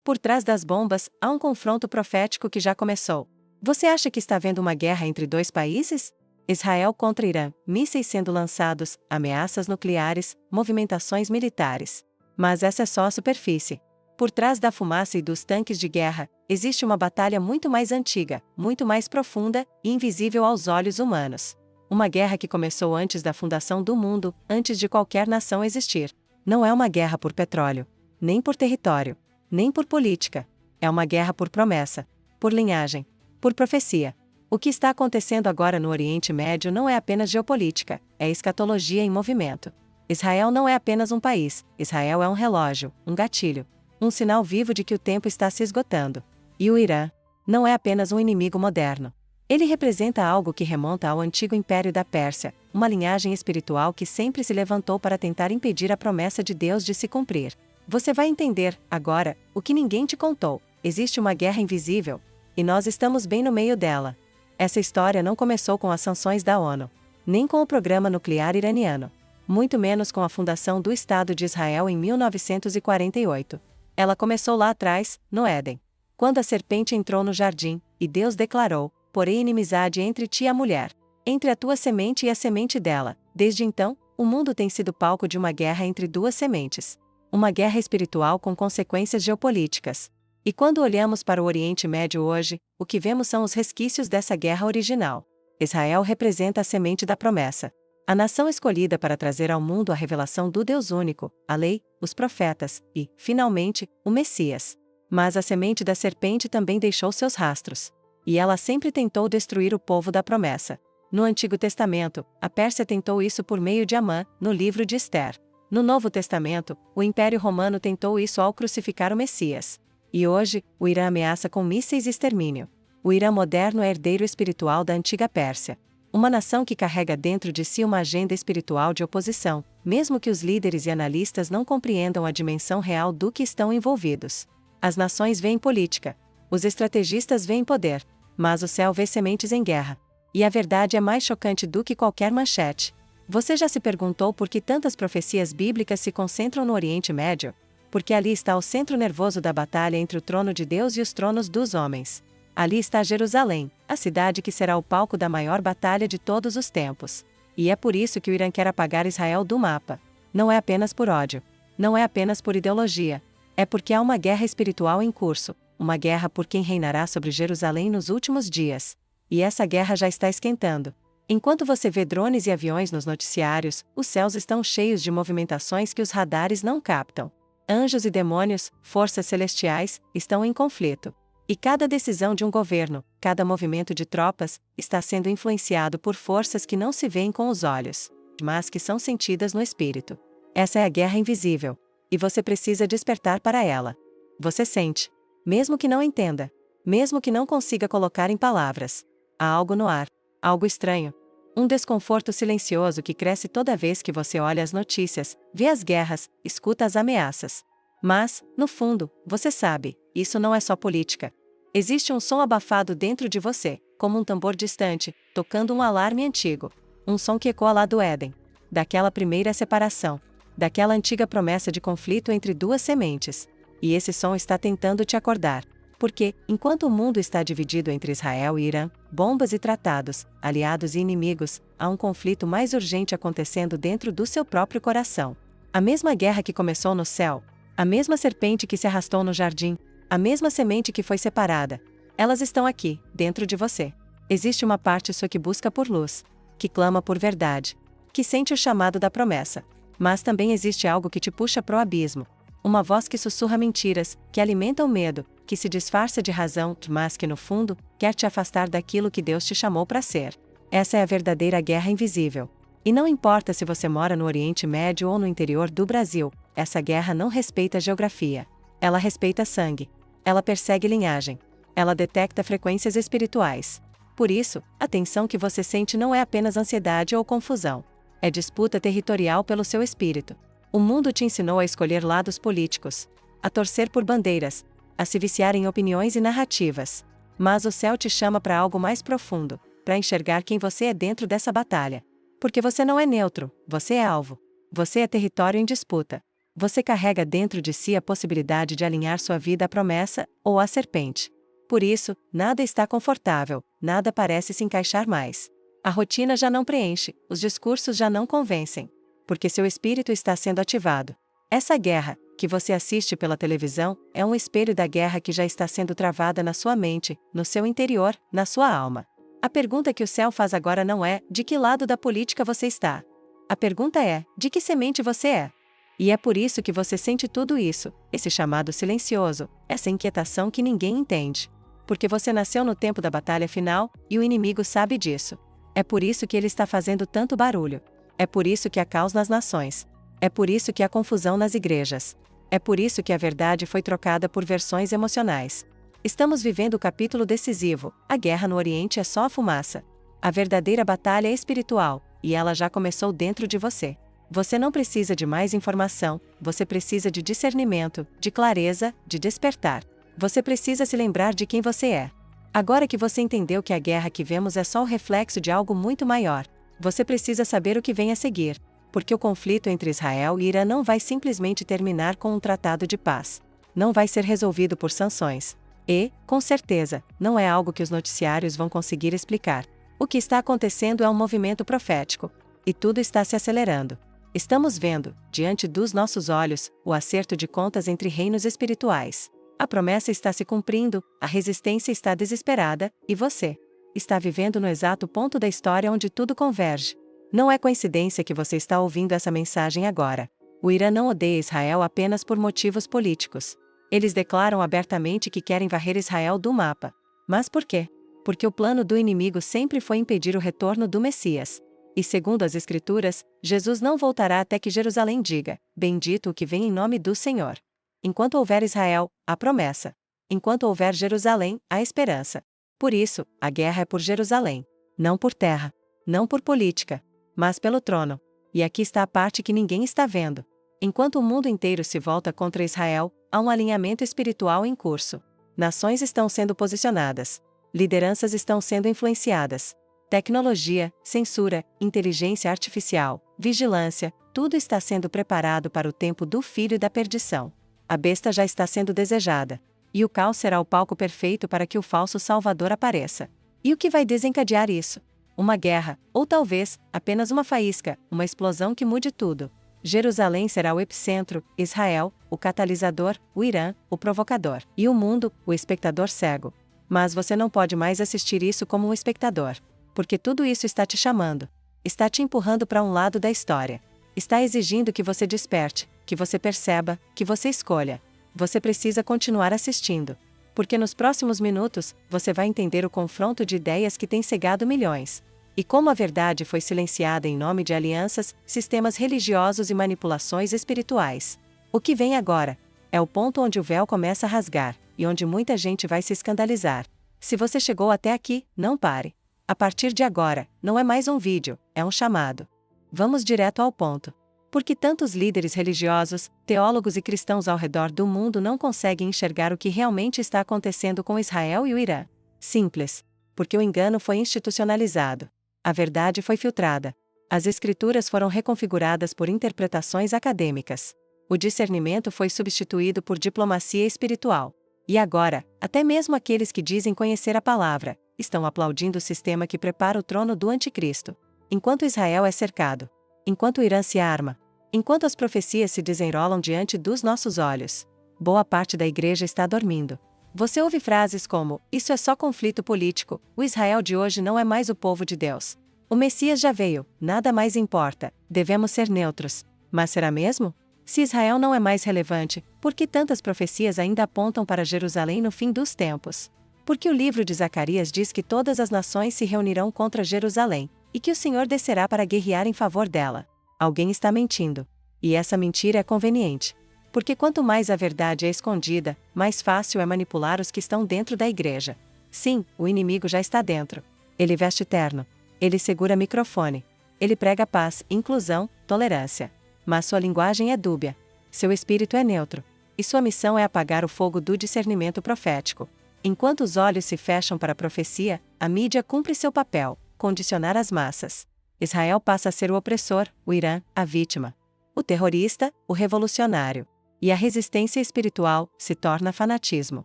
Por trás das bombas, há um confronto profético que já começou. Você acha que está vendo uma guerra entre dois países? Israel contra Irã, mísseis sendo lançados, ameaças nucleares, movimentações militares. Mas essa é só a superfície. Por trás da fumaça e dos tanques de guerra, existe uma batalha muito mais antiga, muito mais profunda e invisível aos olhos humanos. Uma guerra que começou antes da fundação do mundo, antes de qualquer nação existir. Não é uma guerra por petróleo, nem por território, nem por política. É uma guerra por promessa, por linhagem, por profecia. O que está acontecendo agora no Oriente Médio não é apenas geopolítica, é escatologia em movimento. Israel não é apenas um país, Israel é um relógio, um gatilho, um sinal vivo de que o tempo está se esgotando. E o Irã não é apenas um inimigo moderno. Ele representa algo que remonta ao antigo Império da Pérsia, uma linhagem espiritual que sempre se levantou para tentar impedir a promessa de Deus de se cumprir. Você vai entender, agora, o que ninguém te contou. Existe uma guerra invisível, e nós estamos bem no meio dela. Essa história não começou com as sanções da ONU, nem com o programa nuclear iraniano, muito menos com a fundação do Estado de Israel em 1948. Ela começou lá atrás, no Éden, quando a serpente entrou no jardim, e Deus declarou: porém inimizade entre ti e a mulher, entre a tua semente e a semente dela. Desde então, o mundo tem sido palco de uma guerra entre duas sementes. Uma guerra espiritual com consequências geopolíticas. E quando olhamos para o Oriente Médio hoje, o que vemos são os resquícios dessa guerra original. Israel representa a semente da promessa. A nação escolhida para trazer ao mundo a revelação do Deus único, a lei, os profetas e, finalmente, o Messias. Mas a semente da serpente também deixou seus rastros. E ela sempre tentou destruir o povo da promessa. No Antigo Testamento, a Pérsia tentou isso por meio de Amã, no livro de Ester. No Novo Testamento, o Império Romano tentou isso ao crucificar o Messias. E hoje, o Irã ameaça com mísseis e extermínio. O Irã moderno é herdeiro espiritual da antiga Pérsia. Uma nação que carrega dentro de si uma agenda espiritual de oposição, mesmo que os líderes e analistas não compreendam a dimensão real do que estão envolvidos. As nações veem política. Os estrategistas veem poder. Mas o céu vê sementes em guerra. E a verdade é mais chocante do que qualquer manchete. Você já se perguntou por que tantas profecias bíblicas se concentram no Oriente Médio? Porque ali está o centro nervoso da batalha entre o trono de Deus e os tronos dos homens. Ali está Jerusalém, a cidade que será o palco da maior batalha de todos os tempos. E é por isso que o Irã quer apagar Israel do mapa. Não é apenas por ódio. Não é apenas por ideologia. É porque há uma guerra espiritual em curso, uma guerra por quem reinará sobre Jerusalém nos últimos dias. E essa guerra já está esquentando. Enquanto você vê drones e aviões nos noticiários, os céus estão cheios de movimentações que os radares não captam. Anjos e demônios, forças celestiais, estão em conflito. E cada decisão de um governo, cada movimento de tropas, está sendo influenciado por forças que não se veem com os olhos, mas que são sentidas no espírito. Essa é a guerra invisível. E você precisa despertar para ela. Você sente. Mesmo que não entenda. Mesmo que não consiga colocar em palavras. Há algo no ar. Algo estranho. Um desconforto silencioso que cresce toda vez que você olha as notícias, vê as guerras, escuta as ameaças. Mas, no fundo, você sabe, isso não é só política. Existe um som abafado dentro de você, como um tambor distante, tocando um alarme antigo. Um som que ecoa lá do Éden. Daquela primeira separação. Daquela antiga promessa de conflito entre duas sementes. E esse som está tentando te acordar. Porque, enquanto o mundo está dividido entre Israel e Irã, bombas e tratados, aliados e inimigos, há um conflito mais urgente acontecendo dentro do seu próprio coração. A mesma guerra que começou no céu, a mesma serpente que se arrastou no jardim, a mesma semente que foi separada. Elas estão aqui, dentro de você. Existe uma parte sua que busca por luz, que clama por verdade, que sente o chamado da promessa. Mas também existe algo que te puxa pro abismo. Uma voz que sussurra mentiras, que alimenta o medo, que se disfarça de razão, mas que no fundo, quer te afastar daquilo que Deus te chamou para ser. Essa é a verdadeira guerra invisível. E não importa se você mora no Oriente Médio ou no interior do Brasil, essa guerra não respeita geografia. Ela respeita sangue. Ela persegue linhagem. Ela detecta frequências espirituais. Por isso, a tensão que você sente não é apenas ansiedade ou confusão. É disputa territorial pelo seu espírito. O mundo te ensinou a escolher lados políticos, a torcer por bandeiras, a se viciar em opiniões e narrativas. Mas o céu te chama para algo mais profundo, para enxergar quem você é dentro dessa batalha. Porque você não é neutro, você é alvo. Você é território em disputa. Você carrega dentro de si a possibilidade de alinhar sua vida à promessa ou à serpente. Por isso, nada está confortável, nada parece se encaixar mais. A rotina já não preenche, os discursos já não convencem. Porque seu espírito está sendo ativado. Essa guerra, que você assiste pela televisão, é um espelho da guerra que já está sendo travada na sua mente, no seu interior, na sua alma. A pergunta que o céu faz agora não é, de que lado da política você está? A pergunta é, de que semente você é? E é por isso que você sente tudo isso, esse chamado silencioso, essa inquietação que ninguém entende. Porque você nasceu no tempo da batalha final, e o inimigo sabe disso. É por isso que ele está fazendo tanto barulho. É por isso que há caos nas nações. É por isso que há confusão nas igrejas. É por isso que a verdade foi trocada por versões emocionais. Estamos vivendo o capítulo decisivo, a guerra no Oriente é só a fumaça. A verdadeira batalha é espiritual, e ela já começou dentro de você. Você não precisa de mais informação, você precisa de discernimento, de clareza, de despertar. Você precisa se lembrar de quem você é. Agora que você entendeu que a guerra que vemos é só o reflexo de algo muito maior, você precisa saber o que vem a seguir, porque o conflito entre Israel e Irã não vai simplesmente terminar com um tratado de paz. Não vai ser resolvido por sanções. E, com certeza, não é algo que os noticiários vão conseguir explicar. O que está acontecendo é um movimento profético. E tudo está se acelerando. Estamos vendo, diante dos nossos olhos, o acerto de contas entre reinos espirituais. A promessa está se cumprindo, a resistência está desesperada, e você está vivendo no exato ponto da história onde tudo converge. Não é coincidência que você está ouvindo essa mensagem agora. O Irã não odeia Israel apenas por motivos políticos. Eles declaram abertamente que querem varrer Israel do mapa. Mas por quê? Porque o plano do inimigo sempre foi impedir o retorno do Messias. E segundo as Escrituras, Jesus não voltará até que Jerusalém diga: bendito o que vem em nome do Senhor. Enquanto houver Israel, há promessa. Enquanto houver Jerusalém, há esperança. Por isso, a guerra é por Jerusalém. Não por terra. Não por política. Mas pelo trono. E aqui está a parte que ninguém está vendo. Enquanto o mundo inteiro se volta contra Israel, há um alinhamento espiritual em curso. Nações estão sendo posicionadas. Lideranças estão sendo influenciadas. Tecnologia, censura, inteligência artificial, vigilância, tudo está sendo preparado para o tempo do filho da perdição. A besta já está sendo desejada. E o caos será o palco perfeito para que o falso Salvador apareça. E o que vai desencadear isso? Uma guerra, ou talvez, apenas uma faísca, uma explosão que mude tudo. Jerusalém será o epicentro, Israel, o catalisador, o Irã, o provocador, e o mundo, o espectador cego. Mas você não pode mais assistir isso como um espectador. Porque tudo isso está te chamando. Está te empurrando para um lado da história. Está exigindo que você desperte, que você perceba, que você escolha. Você precisa continuar assistindo. Porque nos próximos minutos, você vai entender o confronto de ideias que tem cegado milhões. E como a verdade foi silenciada em nome de alianças, sistemas religiosos e manipulações espirituais. O que vem agora é o ponto onde o véu começa a rasgar, e onde muita gente vai se escandalizar. Se você chegou até aqui, não pare. A partir de agora, não é mais um vídeo, é um chamado. Vamos direto ao ponto. Por que tantos líderes religiosos, teólogos e cristãos ao redor do mundo não conseguem enxergar o que realmente está acontecendo com Israel e o Irã? Simples. Porque o engano foi institucionalizado. A verdade foi filtrada. As escrituras foram reconfiguradas por interpretações acadêmicas. O discernimento foi substituído por diplomacia espiritual. E agora, até mesmo aqueles que dizem conhecer a palavra, estão aplaudindo o sistema que prepara o trono do anticristo. Enquanto Israel é cercado. Enquanto o Irã se arma. Enquanto as profecias se desenrolam diante dos nossos olhos. Boa parte da igreja está dormindo. Você ouve frases como: isso é só conflito político, o Israel de hoje não é mais o povo de Deus. O Messias já veio, nada mais importa, devemos ser neutros. Mas será mesmo? Se Israel não é mais relevante, por que tantas profecias ainda apontam para Jerusalém no fim dos tempos? Porque o livro de Zacarias diz que todas as nações se reunirão contra Jerusalém, e que o Senhor descerá para guerrear em favor dela. Alguém está mentindo. E essa mentira é conveniente. Porque quanto mais a verdade é escondida, mais fácil é manipular os que estão dentro da igreja. Sim, o inimigo já está dentro. Ele veste terno. Ele segura microfone. Ele prega paz, inclusão, tolerância. Mas sua linguagem é dúbia. Seu espírito é neutro. E sua missão é apagar o fogo do discernimento profético. Enquanto os olhos se fecham para a profecia, a mídia cumpre seu papel: condicionar as massas. Israel passa a ser o opressor, o Irã, a vítima. o terrorista, o revolucionário. E a resistência espiritual se torna fanatismo.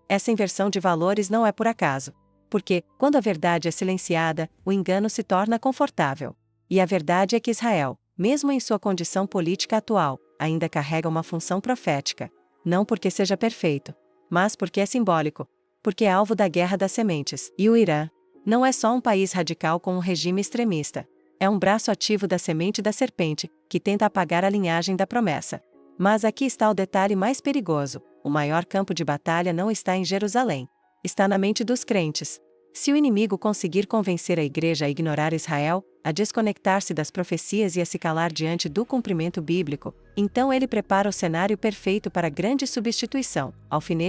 Essa inversão de valores não é por acaso. Porque, quando a verdade é silenciada, o engano se torna confortável. E a verdade é que Israel, mesmo em sua condição política atual, ainda carrega uma função profética. Não porque seja perfeito, mas porque é simbólico. Porque é alvo da guerra das sementes. E o Irã não é só um país radical com um regime extremista. É um braço ativo da semente da serpente, que tenta apagar a linhagem da promessa. Mas aqui está o detalhe mais perigoso: o maior campo de batalha não está em Jerusalém. Está na mente dos crentes. Se o inimigo conseguir convencer a igreja a ignorar Israel, a desconectar-se das profecias e a se calar diante do cumprimento bíblico, então ele prepara o cenário perfeito para a grande substituição,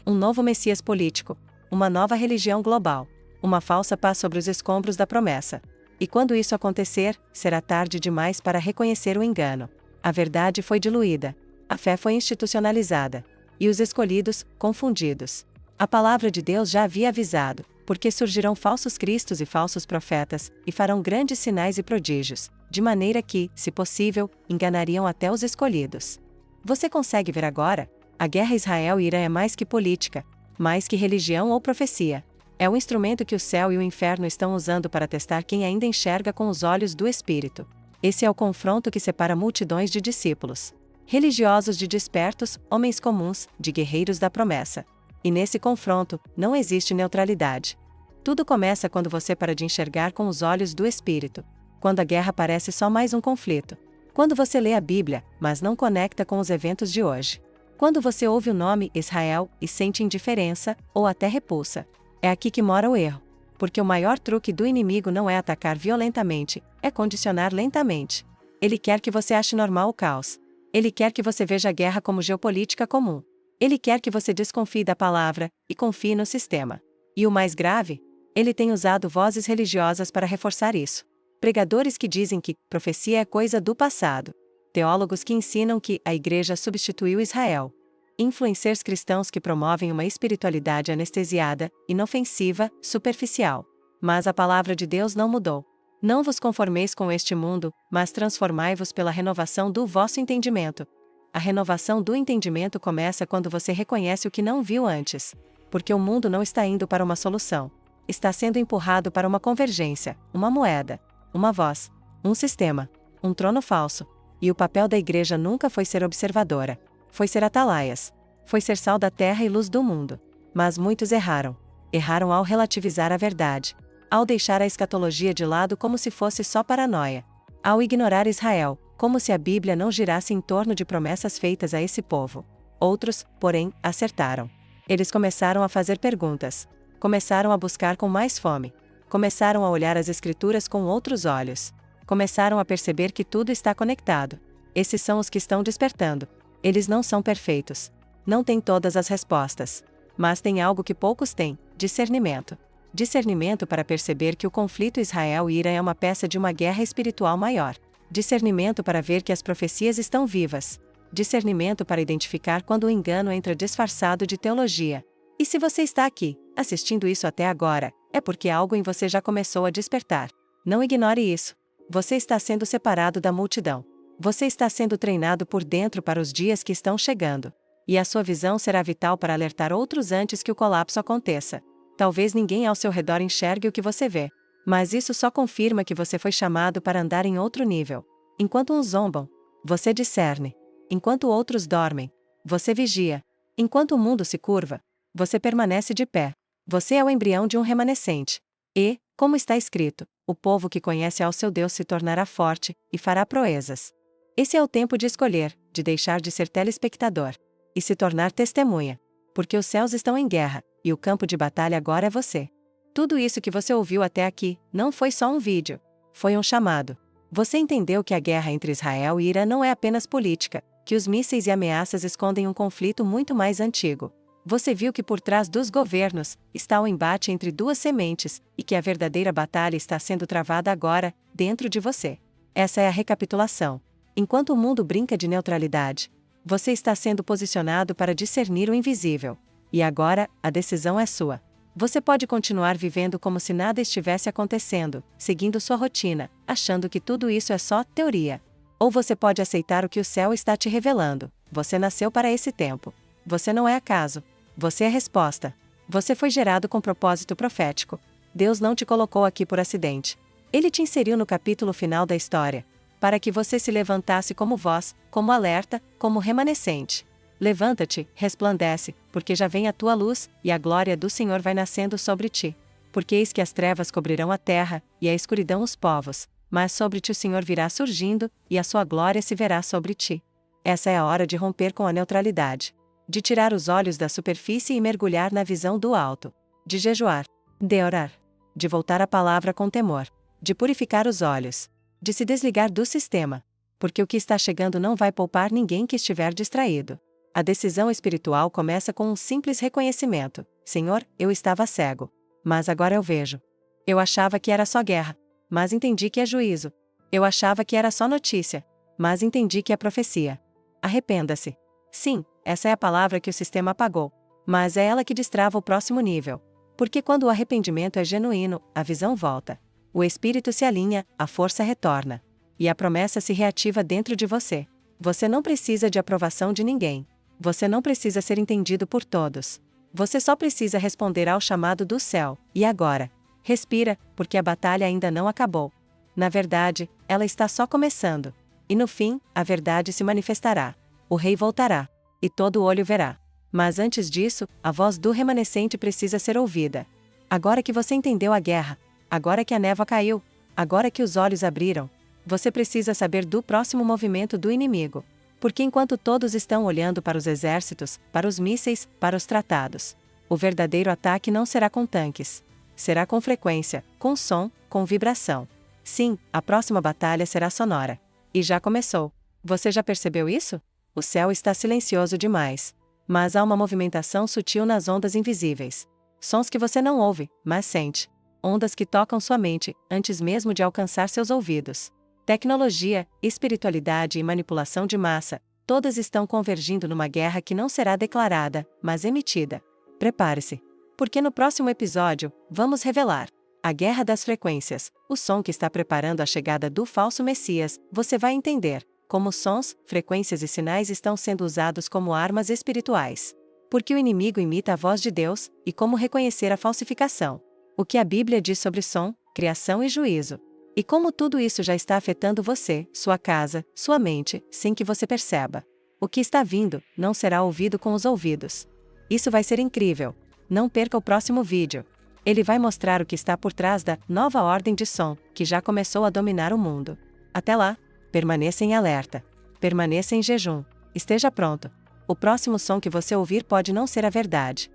um novo Messias político, uma nova religião global, uma falsa paz sobre os escombros da promessa. E quando isso acontecer, será tarde demais para reconhecer o engano. A verdade foi diluída, a fé foi institucionalizada, e os escolhidos, confundidos. A palavra de Deus já havia avisado, porque surgirão falsos cristos e falsos profetas, e farão grandes sinais e prodígios, de maneira que, se possível, enganariam até os escolhidos. Você consegue ver agora? A guerra Israel e Irã é mais que política, mais que religião ou profecia. É o instrumento que o céu e o inferno estão usando para testar quem ainda enxerga com os olhos do Espírito. Esse é o confronto que separa multidões de discípulos. Religiosos de despertos, homens comuns, de guerreiros da promessa. E nesse confronto, não existe neutralidade. Tudo começa quando você para de enxergar com os olhos do Espírito. Quando a guerra parece só mais um conflito. Quando você lê a Bíblia, mas não conecta com os eventos de hoje. Quando você ouve o nome Israel e sente indiferença, ou até repulsa. É aqui que mora o erro. Porque o maior truque do inimigo não é atacar violentamente, é condicionar lentamente. Ele quer que você ache normal o caos. Ele quer que você veja a guerra como geopolítica comum. Ele quer que você desconfie da palavra e confie no sistema. E o mais grave? Ele tem usado vozes religiosas para reforçar isso. Pregadores que dizem que profecia é coisa do passado. Teólogos que ensinam que a igreja substituiu Israel. Influencers cristãos que promovem uma espiritualidade anestesiada, inofensiva, superficial. Mas a palavra de Deus não mudou. Não vos conformeis com este mundo, mas transformai-vos pela renovação do vosso entendimento. A renovação do entendimento começa quando você reconhece o que não viu antes. Porque o mundo não está indo para uma solução. Está sendo empurrado para uma convergência, uma moeda, uma voz, um sistema, um trono falso. E o papel da igreja nunca foi ser observadora. Foi ser atalaias. Foi ser sal da terra e luz do mundo. Mas muitos erraram. Erraram ao relativizar a verdade. Ao deixar a escatologia de lado como se fosse só paranoia. Ao ignorar Israel, como se a Bíblia não girasse em torno de promessas feitas a esse povo. Outros, porém, acertaram. Eles começaram a fazer perguntas. Começaram a buscar com mais fome. Começaram a olhar as Escrituras com outros olhos. Começaram a perceber que tudo está conectado. Esses são os que estão despertando. Eles não são perfeitos. Não têm todas as respostas. Mas têm algo que poucos têm: discernimento. Discernimento para perceber que o conflito Israel e Irã é uma peça de uma guerra espiritual maior. Discernimento para ver que as profecias estão vivas. Discernimento para identificar quando o engano entra disfarçado de teologia. E se você está aqui, assistindo isso até agora, é porque algo em você já começou a despertar. Não ignore isso. Você está sendo separado da multidão. Você está sendo treinado por dentro para os dias que estão chegando. E a sua visão será vital para alertar outros antes que o colapso aconteça. Talvez ninguém ao seu redor enxergue o que você vê. Mas isso só confirma que você foi chamado para andar em outro nível. Enquanto uns zombam, você discerne. Enquanto outros dormem, você vigia. Enquanto o mundo se curva, você permanece de pé. Você é o embrião de um remanescente. E, como está escrito, o povo que conhece ao seu Deus se tornará forte e fará proezas. Esse é o tempo de escolher, de deixar de ser telespectador e se tornar testemunha. Porque os céus estão em guerra, e o campo de batalha agora é você. Tudo isso que você ouviu até aqui, não foi só um vídeo. Foi um chamado. Você entendeu que a guerra entre Israel e Irã não é apenas política, que os mísseis e ameaças escondem um conflito muito mais antigo. Você viu que por trás dos governos, está o embate entre duas sementes, e que a verdadeira batalha está sendo travada agora, dentro de você. Essa é a recapitulação. Enquanto o mundo brinca de neutralidade, você está sendo posicionado para discernir o invisível. E agora, a decisão é sua. Você pode continuar vivendo como se nada estivesse acontecendo, seguindo sua rotina, achando que tudo isso é só teoria. Ou você pode aceitar o que o céu está te revelando. Você nasceu para esse tempo. Você não é acaso. Você é resposta. Você foi gerado com propósito profético. Deus não te colocou aqui por acidente. Ele te inseriu no capítulo final da história, para que você se levantasse como voz, como alerta, como remanescente. Levanta-te, resplandece, porque já vem a tua luz, e a glória do Senhor vai nascendo sobre ti. Porque eis que as trevas cobrirão a terra, e a escuridão os povos, mas sobre ti o Senhor virá surgindo, e a sua glória se verá sobre ti. Essa é a hora de romper com a neutralidade. De tirar os olhos da superfície e mergulhar na visão do alto. De jejuar. De orar. De voltar à palavra com temor. De purificar os olhos. De se desligar do sistema. Porque o que está chegando não vai poupar ninguém que estiver distraído. A decisão espiritual começa com um simples reconhecimento. Senhor, eu estava cego. Mas agora eu vejo. Eu achava que era só guerra. Mas entendi que é juízo. Eu achava que era só notícia. Mas entendi que é profecia. Arrependa-se. Sim, essa é a palavra que o sistema apagou. Mas é ela que destrava o próximo nível. Porque quando o arrependimento é genuíno, a visão volta. O espírito se alinha, a força retorna. E a promessa se reativa dentro de você. Você não precisa de aprovação de ninguém. Você não precisa ser entendido por todos. Você só precisa responder ao chamado do céu. E agora? Respira, porque a batalha ainda não acabou. Na verdade, ela está só começando. E no fim, a verdade se manifestará. O rei voltará. E todo olho verá. Mas antes disso, a voz do remanescente precisa ser ouvida. Agora que você entendeu a guerra, agora que a névoa caiu, agora que os olhos abriram, você precisa saber do próximo movimento do inimigo. Porque enquanto todos estão olhando para os exércitos, para os mísseis, para os tratados, o verdadeiro ataque não será com tanques. Será com frequência, com som, com vibração. Sim, a próxima batalha será sonora. E já começou. Você já percebeu isso? O céu está silencioso demais. Mas há uma movimentação sutil nas ondas invisíveis. Sons que você não ouve, mas sente. Ondas que tocam sua mente, antes mesmo de alcançar seus ouvidos. Tecnologia, espiritualidade e manipulação de massa, todas estão convergindo numa guerra que não será declarada, mas emitida. Prepare-se. Porque no próximo episódio, vamos revelar a guerra das frequências, o som que está preparando a chegada do falso Messias. Você vai entender como sons, frequências e sinais estão sendo usados como armas espirituais. Porque o inimigo imita a voz de Deus, e como reconhecer a falsificação. O que a Bíblia diz sobre som, criação e juízo. E como tudo isso já está afetando você, sua casa, sua mente, sem que você perceba. O que está vindo, não será ouvido com os ouvidos. Isso vai ser incrível. Não perca o próximo vídeo. Ele vai mostrar o que está por trás da nova ordem de som, que já começou a dominar o mundo. Até lá, permaneça em alerta. Permaneça em jejum. Esteja pronto. O próximo som que você ouvir pode não ser a verdade.